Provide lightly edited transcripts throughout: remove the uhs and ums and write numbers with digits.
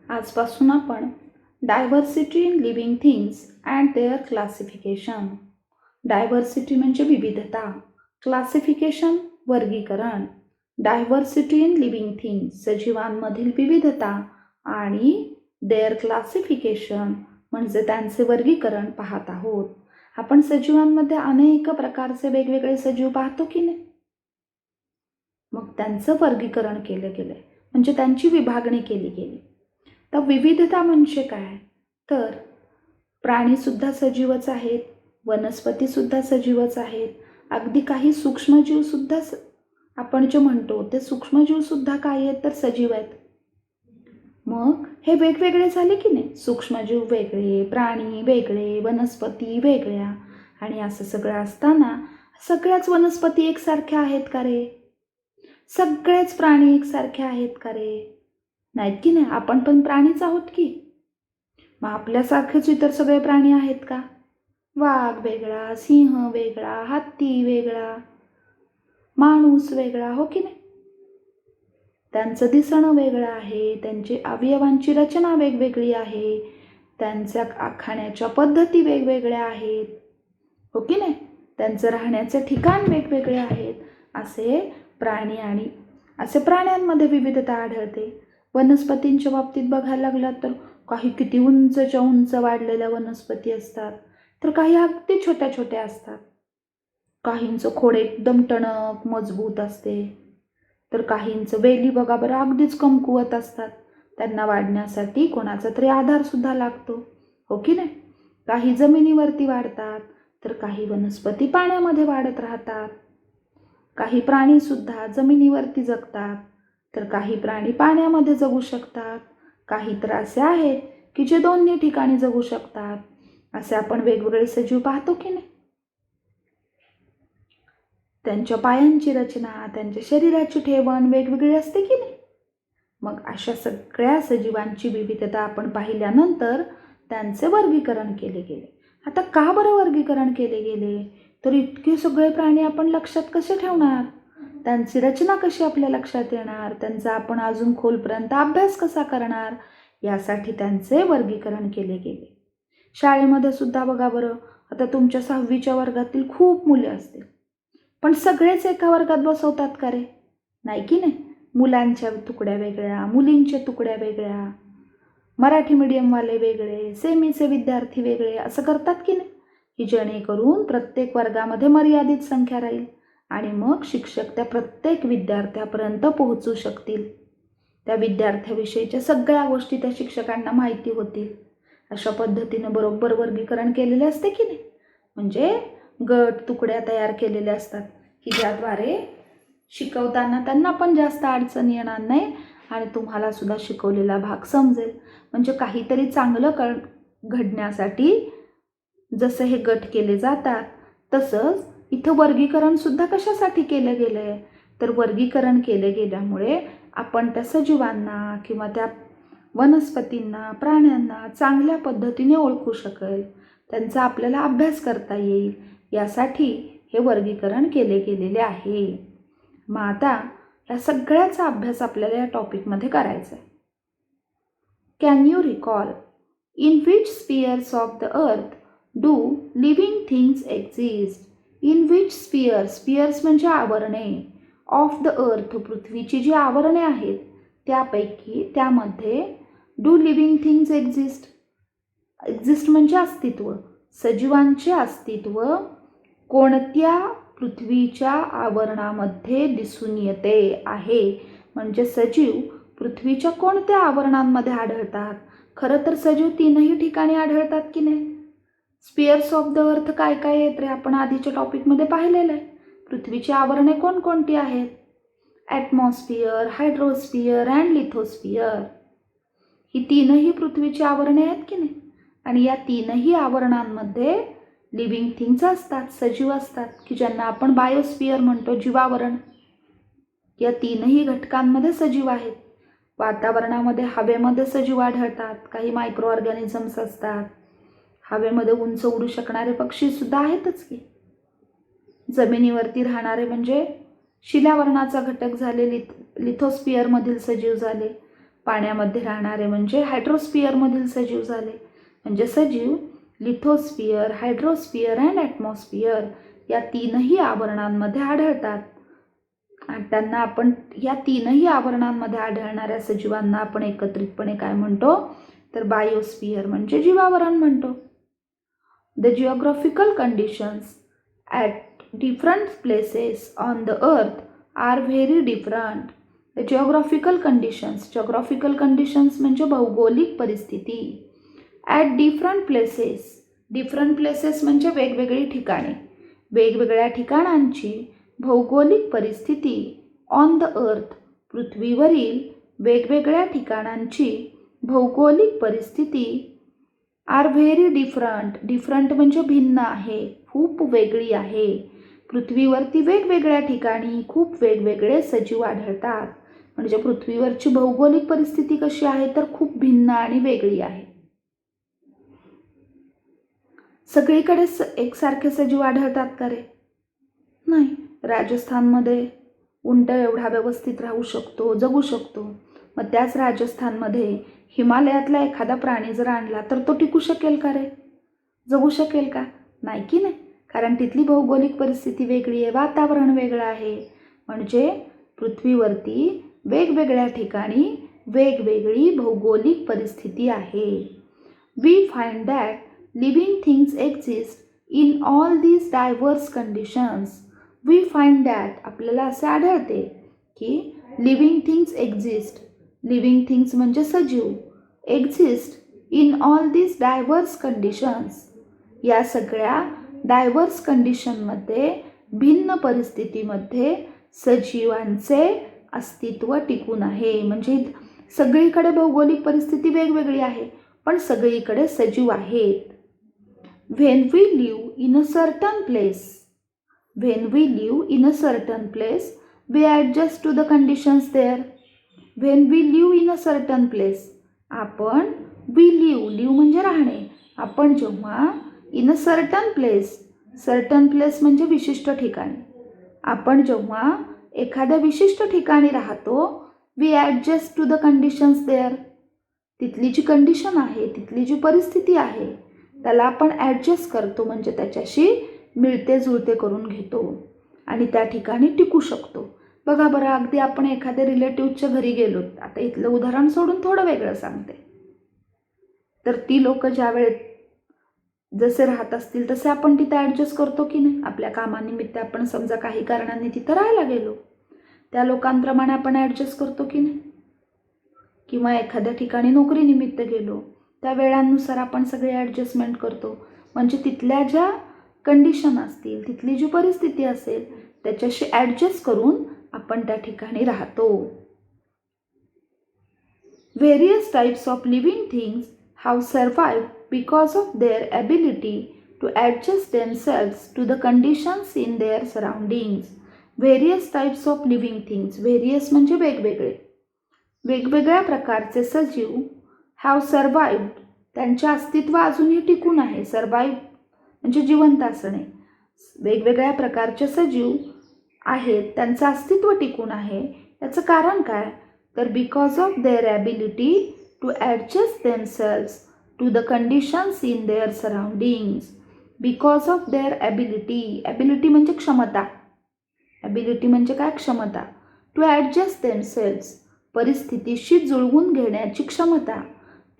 आजपासून आपण diversity in living things and their classification. Diversity म्हणजे विविधता, क्लासिफिकेशन वर्गीकरण. डायव्हर्सिटी इन लिव्हिंग थिंग्स सजीवांमधील विविधता आणि देअर क्लासिफिकेशन म्हणजे त्यांचे वर्गीकरण पाहत आहोत. आपण सजीवांमध्ये अनेक प्रकारचे वेगवेगळे सजीव पाहतो की नाही. मग त्यांचं वर्गीकरण केलं गेलं म्हणजे त्यांची विभागणी केली गेली. तर विविधता म्हणजे काय, तर प्राणीसुद्धा सजीवच आहेत, वनस्पतीसुद्धा सजीवच आहेत, अगदी काही सूक्ष्मजीवसुद्धा आपण जे म्हणतो ते सूक्ष्मजीवसुद्धा काय आहेत तर सजीव आहेत. मग हे वेगवेगळे झाले की नाही, सूक्ष्मजीव वेगळे, प्राणी वेगळे, वनस्पती वेगळ्या. आणि असं सगळं असताना सगळ्याच वनस्पती एकसारख्या आहेत का रे? सगळेच प्राणी एकसारखे आहेत का रे? नाहीत की नाही. आपण पण प्राणीच आहोत की. मग आपल्यासारखेच इतर सगळे प्राणी आहेत का? वाघ वेगळा, सिंह वेगळा, हत्ती वेगळा, माणूस वेगळा, हो की नाही. त्यांचं दिसणं वेगळं आहे, त्यांची अवयवांची रचना वेगवेगळी आहे, त्यांच्या खाण्याच्या पद्धती वेगवेगळ्या आहेत, हो की नाही. त्यांचं राहण्याचे ठिकाण वेगवेगळे आहेत. असे प्राण्यांमध्ये विविधता आढळते. वनस्पतींच्या बाबतीत बघायला लागलात तर काही किती उंचच्या उंच वाढलेल्या वनस्पती असतात, तर काही अगदी छोट्या छोट्या असतात. काहींचं खोड एकदम टणक मजबूत असते, तर काहींचं वेली बघा बरं अगदीच कमकुवत असतात. त्यांना वाढण्यासाठी कोणाचा तरी आधार सुद्धा लागतो, हो की नाही. काही जमिनीवरती वाढतात, तर काही वनस्पती पाण्यामध्ये वाढत राहतात. काही प्राणी सुद्धा जमिनीवरती जगतात, तर काही प्राणी पाण्यामध्ये जगू शकतात. काही तर असे आहेत की जे दोन्ही ठिकाणी जगू शकतात. असे आपण वेगवेगळे सजीव पाहतो की नाही. त्यांच्या पायांची रचना, त्यांच्या शरीराची ठेवण वेगवेगळी असते की नाही. मग अशा सगळ्या सजीवांची विविधता आपण पाहिल्यानंतर त्यांचे वर्गीकरण केले गेले. आता का बरं वर्गीकरण केले गेले, तर इतके सगळे प्राणी आपण लक्षात कसे ठेवणार, त्यांची रचना कशी आपल्या लक्षात येणार, त्यांचा आपण अजून खोलपर्यंत अभ्यास कसा करणार, यासाठी त्यांचे वर्गीकरण केले गेले. शाळेमध्ये सुद्धा बघा बरं, आता तुमच्या 6वीच्या वर्गातील खूप मुले असतील, पण सगळेच एका वर्गात बसवतात का रे? नाही की नाही. मुलांच्या तुकड्या वेगळ्या, मुलींच्या तुकड्या वेगळ्या, मराठी मीडियमवाले वेगळे, सेमीचे विद्यार्थी वेगळे, असं करतात की नाही, की जेणेकरून प्रत्येक वर्गामध्ये मर्यादित संख्या राहील आणि मग शिक्षक त्या प्रत्येक विद्यार्थ्यापर्यंत पोहोचू शकतील. त्या विद्यार्थ्याविषयीच्या सगळ्या गोष्टी त्या शिक्षकांना माहिती होतील. अशा पद्धतीनं बरोबर वर्गीकरण केलेले असते की नाही. म्हणजे गट तुकड्या तयार केलेल्या असतात की ज्याद्वारे शिकवताना त्यांना पण जास्त अडचण येणार नाही आणि तुम्हाला सुद्धा शिकवलेला भाग समजेल. म्हणजे काहीतरी चांगलं घडण्यासाठी जसं हे गट केले जातात, तसंच इथं वर्गीकरण सुद्धा कशासाठी केलं गेलं आहे, तर वर्गीकरण केले गेल्यामुळे आपण त्या सजीवांना किंवा त्या वनस्पतींना, प्राण्यांना चांगल्या पद्धतीने ओळखू शकेल, त्यांचा आपल्याला अभ्यास करता येईल, यासाठी हे वर्गीकरण केले गेलेले आहे. मग आता या सगळ्याचा अभ्यास आपल्याला या टॉपिकमध्ये करायचा आहे. Can you recall in which spheres of the earth do living things exist? In which spheres म्हणजे आवरणे, ऑफ द अर्थ पृथ्वीची जी आवरणे आहेत त्यामध्ये डू लिव्हिंग थिंग्स एक्झिस्ट म्हणजे अस्तित्व, सजीवांचे अस्तित्व कोणत्या पृथ्वीच्या आवरणामध्ये दिसून येते आहे. म्हणजे सजीव पृथ्वीच्या कोणत्या आवरणांमध्ये आढळतात. खरं तर सजीव 3ही ठिकाणी आढळतात की नाही. स्पियर्स ऑफ द अर्थ काय काय आहेत रे, आपण आधीच्या टॉपिकमध्ये पाहिलेलं आहे. पृथ्वीची आवरणे कोणकोणती आहेत, ॲटमॉस्फिअर, हायड्रोस्फिअर अँड लिथोस्फिअर. ही 3ही पृथ्वीची आवरणे आहेत की नाही. आणि या 3ही आवरणांमध्ये लिव्हिंग थिंग्स असतात, सजीव असतात, की ज्यांना आपण बायोस्फिअर म्हणतो, जीवावरण. या 3ही घटकांमध्ये सजीव आहेत. वातावरणामध्ये हवेमध्ये सजीव आढळतात, काही मायक्रो ऑर्गॅनिझम्स असतात. हवेमध्ये उंच उडू शकणारे पक्षी सुद्धा आहेतच की. जमिनीवरती राहणारे म्हणजे शिलावरणाचा घटक झाले, लिथोस्फिअरमधील सजीव झाले. पाण्यामध्ये राहणारे म्हणजे हायड्रोस्फिअरमधील सजीव झाले. म्हणजे सजीव लिथोस्फिअर, हायड्रोस्फिअर अँड ॲटमॉस्फिअर या तीनही आवरणांमध्ये आढळतात. आणि त्यांना आपण या तीनही आवरणांमध्ये आढळणाऱ्या सजीवांना आपण एकत्रितपणे काय म्हणतो, तर बायोस्फिअर म्हणजे जीवावरण म्हणतो. The geographical conditions at different places on the earth are very different. The geographical conditions म्हणजे भौगोलिक परिस्थिती. ॲट डिफरंट प्लेसेस म्हणजे वेगवेगळी ठिकाणे, वेगवेगळ्या ठिकाणांची भौगोलिक परिस्थिती ऑन द अर्थ पृथ्वीवरील वेगवेगळ्या ठिकाणांची भौगोलिक परिस्थिती आर व्हेरी डिफरंट म्हणजे भिन्न आहे, खूप वेगळी आहे. पृथ्वीवरती वेगवेगळ्या ठिकाणी खूप वेगवेगळे सजीव आढळतात. म्हणजे पृथ्वीवरची भौगोलिक परिस्थिती कशी आहे, तर खूप भिन्न आणि वेगळी आहे. सगळीकडे एकसारखे सजीव आढळतात का रे? नाही. राजस्थानमध्ये उंट एवढा व्यवस्थित राहू शकतो, जगू शकतो. मग त्याच राजस्थानमध्ये हिमालयातला एखादा प्राणी जर आणला तर तो टिकू शकेल का रे? जगू शकेल का? नाही की नाही. कारण तिथली भौगोलिक परिस्थिती वेगळी आहे, वातावरण वेगळं आहे. म्हणजे पृथ्वीवरती वेगवेगळ्या ठिकाणी वेगवेगळी भौगोलिक परिस्थिती आहे. We find that living things exist in all these diverse conditions. We find that आपल्याला असे आढळते की लिव्हिंग थिंग्स म्हणजे सजीव, exist in all these diverse conditions या सगळ्या डायव्हर्स कंडिशनमध्ये, भिन्न परिस्थितीमध्ये सजीवांचे अस्तित्व टिकून आहे. म्हणजे सगळीकडे भौगोलिक परिस्थिती वेगवेगळी आहे, पण सगळीकडे सजीव आहेत. When we live in a certain place, we adjust to the conditions there. When we live in a certain place, आपण we live म्हणजे राहणे. आपण जेव्हा in a certain place म्हणजे विशिष्ट ठिकाणी, आपण जेव्हा एखाद्या विशिष्ट ठिकाणी राहतो, we adjust to the conditions there. तिथली जी कंडिशन आहे, तिथली जी परिस्थिती आहे, त्याला आपण ॲडजस्ट करतो, म्हणजे त्याच्याशी मिळते जुळते करून घेतो आणि त्या ठिकाणी टिकू शकतो. बघा बरं, अगदी आपण एखाद्या रिलेटिव्हच्या घरी गेलो, आता इथलं उदाहरण सोडून थोडं वेगळं सांगते, तर ती लोक ज्या वेळेत जसे राहत असतील तसे आपण तिथे ॲडजस्ट करतो की नाही. आपल्या कामानिमित्त आपण समजा काही कारणांनी तिथं राहायला गेलो, त्या लोकांप्रमाणे आपण ॲडजस्ट करतो की नाही. किंवा एखाद्या ठिकाणी नोकरीनिमित्त गेलो, त्या वेळांनुसार आपण सगळे ॲडजस्टमेंट करतो. म्हणजे तिथल्या ज्या कंडिशन असतील, तिथली जी परिस्थिती असेल, त्याच्याशी ॲडजस्ट करून आपण त्या ठिकाणी राहतो. Various types of living things have survived because of their ability to adjust themselves to the conditions in their surroundings. Various types of living things, various म्हणजे वेगवेगळे, वेगवेगळ्या प्रकारचे सजीव हॅव सर्वाइव्ड, त्यांचे अस्तित्व अजूनही टिकून आहे. सर्वाइव्ह म्हणजे जिवंत असणे. वेगवेगळ्या प्रकारचे सजीव आहेत, त्यांचं अस्तित्व टिकून आहे. याचं कारण काय, तर because of their ability to adjust themselves to the conditions in their surroundings. Because of their ability म्हणजे क्षमता. ॲबिलिटी म्हणजे काय, क्षमता. टू ॲडजस्ट देमसेल्व्स परिस्थितीशी जुळवून घेण्याची क्षमता.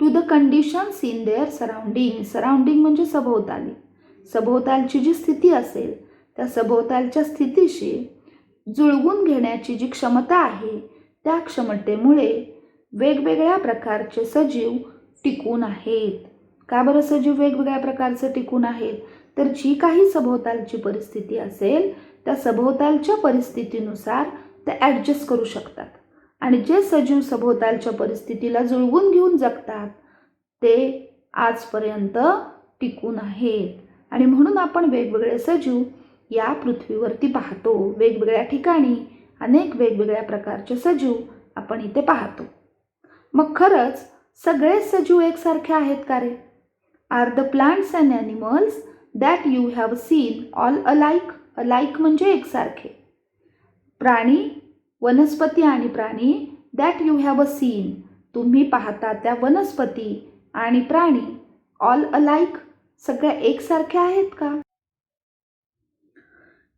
To the conditions in their surrounding म्हणजे सभोवताली, सभोवतालची जी स्थिती असेल त्या सभोवतालच्या स्थितीशी जुळवून घेण्याची जी क्षमता आहे, त्या क्षमतेमुळे वेगवेगळ्या प्रकारचे सजीव टिकून आहेत. का बरं सजीव वेगवेगळ्या प्रकारचे टिकून आहेत, तर जी काही सभोवतालची परिस्थिती असेल त्या सभोवतालच्या परिस्थितीनुसार ते ॲडजस्ट करू शकतात. आणि जे सजीव सभोवतालच्या परिस्थितीला जुळवून घेऊन जगतात ते आजपर्यंत टिकून आहेत. आणि म्हणून आपण वेगवेगळे सजीव या पृथ्वीवरती पाहतो. वेगवेगळ्या ठिकाणी अनेक वेगवेगळ्या प्रकारचे सजीव आपण इथे पाहतो. मग खरंच सगळेच सजीव एकसारखे आहेत का रे? Are the plants and animals that you have seen all alike म्हणजे एकसारखे. प्राणी, वनस्पती आणि प्राणी दॅट यू हॅव सीन तुम्ही पाहता त्या वनस्पती आणि प्राणी ऑल अलाइक, सगळ्या एकसारख्या आहेत का?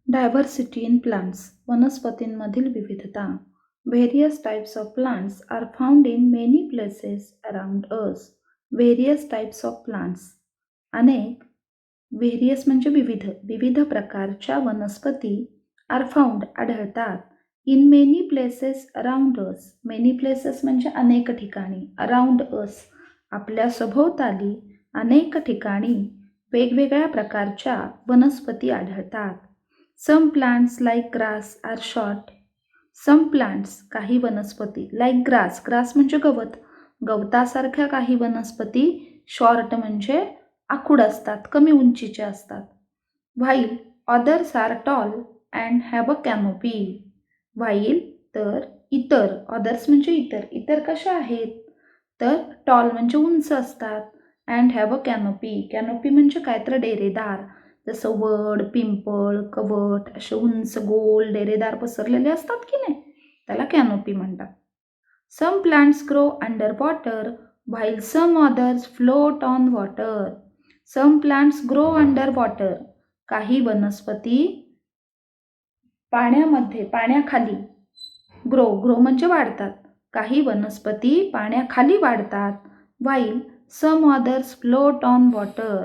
डायव्हर्सिटी इन प्लांट्स, वनस्पतींमधील विविधता. Various types of plants are found in many places around us. Various types of plants, अनेक, व्हेरियस म्हणजे विविध, विविध प्रकारच्या वनस्पती आर फाउंड आढळतात. In many places around us, many places म्हणजे अनेक ठिकाणी, अराउंड अस आपल्या सभोवताली अनेक ठिकाणी वेगवेगळ्या प्रकारच्या वनस्पती आढळतात. Some plants like grass are short. Some plants, काही वनस्पती, लाईक ग्रास, ग्रास म्हणजे गवत, गवतासारख्या काही वनस्पती शॉर्ट म्हणजे आखूड असतात, कमी उंचीचे असतात. While others are tall and have a canopy. While तर इतर, अदर्स म्हणजे इतर, इतर कशा आहेत तर टॉल म्हणजे उंच असतात, and have a canopy, canopy म्हणजे काय तर डेरेदार, जसं वड, पिंपळ, कवट असे उंच गोल डेरेदार पसरलेले असतात की नाही, त्याला कॅनोपी म्हणतात. Some plants grow under water while some others float on water. Some plants grow under water, काही वनस्पती पाण्यामध्ये, पाण्याखाली, ग्रो म्हणजे वाढतात, काही वनस्पती पाण्याखाली वाढतात. While some others float on water,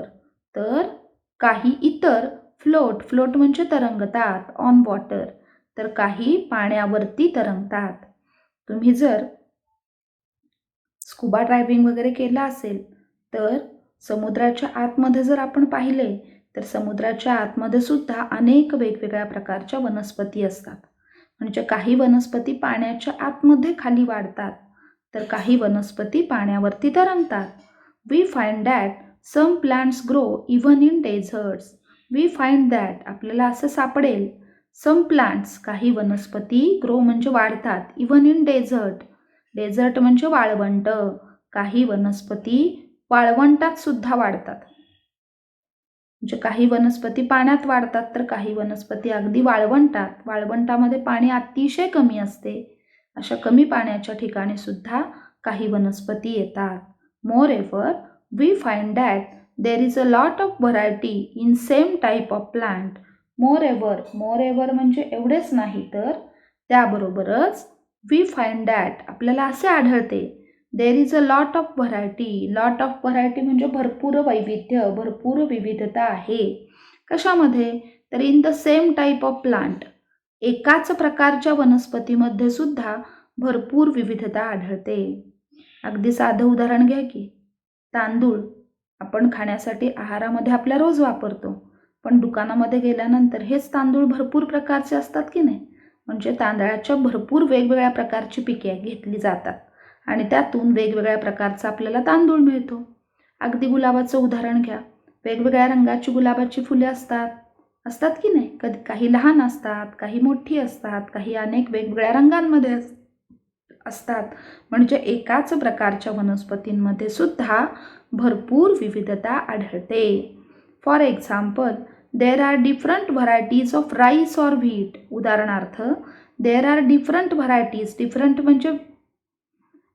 तर काही इतर फ्लोट म्हणजे तरंगतात, ऑन वॉटर तर काही पाण्यावरती तरंगतात. तुम्ही जर स्कुबा ड्रायव्हिंग वगैरे केलं असेल तर समुद्राच्या आतमध्ये जर आपण पाहिले तर समुद्राच्या आतमध्ये सुद्धा अनेक वेगवेगळ्या प्रकारच्या वनस्पती असतात. म्हणजे काही वनस्पती पाण्याच्या आतमध्ये खाली वाढतात तर काही वनस्पती पाण्यावरती तरंगतात. We find that some plants grow even in deserts. We find that, आपल्याला असं सापडेल, सम प्लांट्स, काही वनस्पती, ग्रो म्हणजे वाढतात, इव्हन इन डेझर्ट, डेझर्ट म्हणजे वाळवंट, काही वनस्पती वाळवंटात सुद्धा वाढतात. म्हणजे काही वनस्पती पाण्यात वाढतात तर काही वनस्पती अगदी वाळवंटात, वाळवंटामध्ये पाणी अतिशय कमी असते, अशा कमी पाण्याच्या ठिकाणी सुद्धा काही वनस्पती येतात. Moreover we find that there is a lot of variety in same type of plant. Moreover म्हणजे एवढेच नाही तर त्याबरोबरच वी फाइंड दॅट, आपल्याला असे आढळते, देर is a lot of variety. Lot of variety म्हणजे भरपूर वैविध्य, भरपूर विविधता आहे. कशामध्ये तर in the same type of plant, एकाच प्रकारच्या वनस्पतीमध्ये सुद्धा भरपूर विविधता आढळते. अगदी साधं उदाहरण घ्या की, तांदूळ आपण खाण्यासाठी आहारामध्ये आपल्या रोज वापरतो, पण दुकानामध्ये गेल्यानंतर हेच तांदूळ भरपूर प्रकारचे असतात की नाही. म्हणजे तांदळाच्या भरपूर वेगवेगळ्या प्रकारची पिके घेतली जातात आणि त्यातून वेगवेगळ्या प्रकारचा आपल्याला तांदूळ मिळतो. अगदी गुलाबाचं उदाहरण घ्या, वेगवेगळ्या रंगाची गुलाबाची फुले असतात की नाही. काही लहान असतात, काही मोठी असतात, काही अनेक वेगवेगळ्या रंगांमध्ये असतात. म्हणजे एकाच प्रकारच्या वनस्पतींमध्ये सुद्धा भरपूर विविधता आढळते. For example, there are different varieties of rice or wheat. उदाहरणार्थ, there are different varieties, different म्हणजे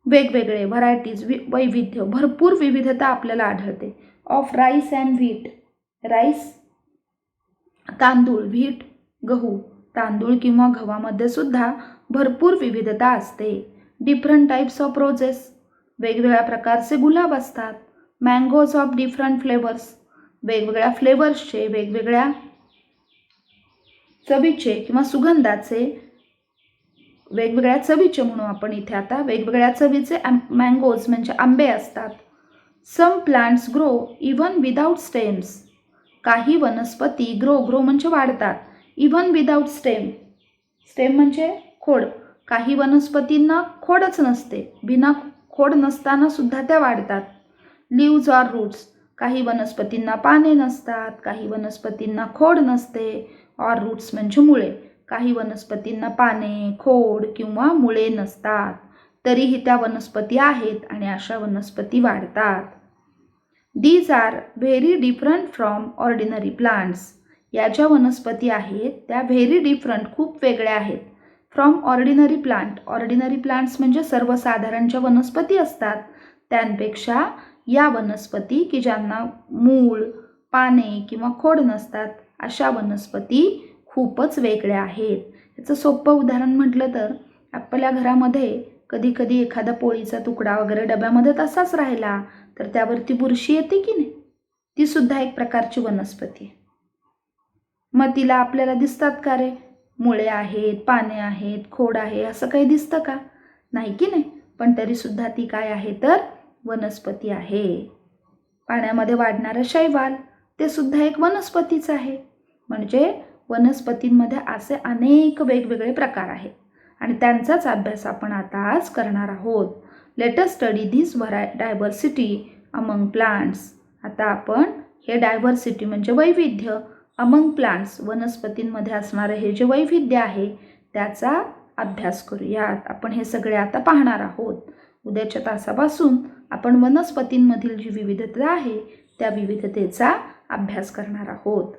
वेगवेगळे, व्हरायटीज वैविध्य, भरपूर विविधता आपल्याला आढळते. Of rice and wheat, rice तांदूळ, व्हीट गहू, तांदूळ किंवा गव्हामध्ये सुद्धा भरपूर विविधता असते. डिफरंट टाईप्स ऑफ रोजेस, वेगवेगळ्या प्रकारचे गुलाब असतात. मँगोज ऑफ डिफरंट फ्लेवर्स, वेगवेगळ्या फ्लेवर्सचे, वेगवेगळ्या चवीचे किंवा सुगंधाचे, वेगवेगळ्या चवीचे म्हणू आपण इथे आता, वेगवेगळ्या चवीचे मँगोज म्हणजे आंबे असतात. Some plants grow even without stems. काही वनस्पती ग्रो म्हणजे वाढतात, इव्हन विदाउट स्टेम म्हणजे खोड. काही वनस्पतींना खोडच नसते, बिना खोड नसताना सुद्धा त्या वाढतात. लीव्ज ऑर रूट्स, काही वनस्पतींना पाने नसतात, काही वनस्पतींना खोड नसते. ऑर रूट्स म्हणजे मुळे, काही वनस्पतींना पाने, खोड किंवा मुळे नसतात, तरीही त्या वनस्पती आहेत आणि अशा वनस्पती वाढतात. These are very different from ordinary plants. या ज्या वनस्पती आहेत त्या व्हेरी डिफरंट, खूप वेगळ्या आहेत, from ordinary plant. Ordinary plants म्हणजे सर्वसाधारण ज्या वनस्पती असतात त्यांपेक्षा या वनस्पती की ज्यांना मूळ, पाने किंवा खोड नसतात अशा वनस्पती खूपच वेगळ्या आहेत. याचं सोपं उदाहरण म्हटलं तर आपल्या घरामध्ये कधी कधी एखादा पोळीचा तुकडा वगैरे डब्यामध्ये तसाच राहिला तर त्यावरती बुरशी येते की नाही. ती सुद्धा एक प्रकारची वनस्पती आहे. मग तिला आपल्याला दिसतात का रे? मुळे आहेत, पाने आहेत, खोड आहे असं काही दिसतं का? नाही की नाही. पण तरी सुद्धा ती काय आहे तर वनस्पती आहे. पाण्यामध्ये वाढणारं शैवाल ते सुद्धा एक वनस्पतीच आहे. म्हणजे वनस्पतींमध्ये असे अनेक वेगवेगळे प्रकार आहेत आणि त्यांचाच अभ्यास आपण आता आज करणार आहोत. Let us study this diversity among plants. आता आपण हे डायव्हर्सिटी म्हणजे वैविध्य अमंग प्लांट्स वनस्पतींमध्ये असणारे हे जे वैविध्य आहे त्याचा अभ्यास करूयात. आपण हे सगळे आता पाहणार आहोत. उद्याच्या तासापासून आपण वनस्पतींमधील जी विविधता आहे त्या विविधतेचा अभ्यास करणार आहोत.